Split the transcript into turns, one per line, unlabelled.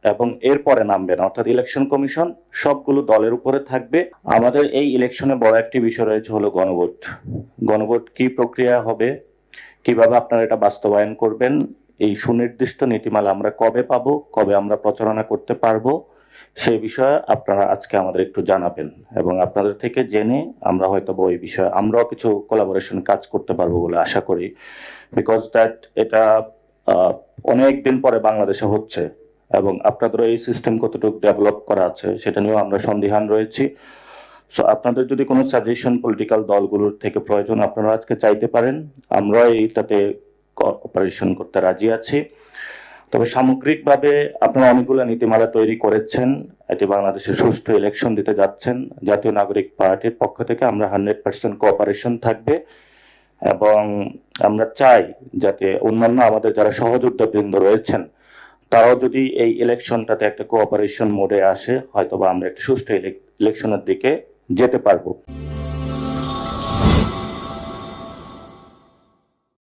এবং এরপরে নামবেন, অর্থাৎ ইলেকশন কমিশন সবগুলো দলের উপরে থাকবে। আমাদের এই ইলেকশনে বড় একটি বিষয় রয়েছে হলো গণভোট। গণভোট কি প্রক্রিয়া হবে, কিভাবে আপনারা এটা বাস্তবায়ন করবেন, এই সুনির্দিষ্ট নীতিমালা আমরা কবে পাবো, কবে আমরা প্রচারণা করতে পারবো, সেই বিষয়ে আপনারা আজকে আমাদের একটু জানাবেন এবং আপনাদের থেকে জেনে আমরা হয়তো ওই বিষয়ে আমরাও কিছু কোলাবোরেশন কাজ করতে পারবো বলে আশা করি। বিকজ দ্যাট এটা অনেক দিন পরে বাংলাদেশে হচ্ছে এবং আপনাদের এই সিস্টেম কতটুকু ডেভেলপ করা আছে সেটা নিয়েও আমরা সন্দিহান রয়েছি। সো আপনাদের যদি কোনো সাজেশন পলিটিক্যাল দলগুলোর থেকে প্রয়োজন আপনারা আজকে চাইতে পারেন, আমরা এইটাতে অপারেশন করতে রাজি আছি। তবে সামগ্রিকভাবে আপনারা অনেকগুলো নীতিমালা তৈরি করেছেন, এটি বাংলাদেশে সুষ্ঠু ইলেকশন দিতে যাচ্ছেন। জাতীয় নাগরিক পার্টির পক্ষ থেকে আমরা 100% কোঅপারেশন থাকবে এবং আমরা চাই যাতে অন্যান্য আমাদের যারা সহযোদ্ধা বৃন্দ রয়েছেন তারাও যদি এই ইলেকশনটাতে একটা কোঅপারেশন মোডে আসে, হয়তোবা আমরা একটা সুষ্ঠু ইলেকশনের দিকে যেতে পারবো।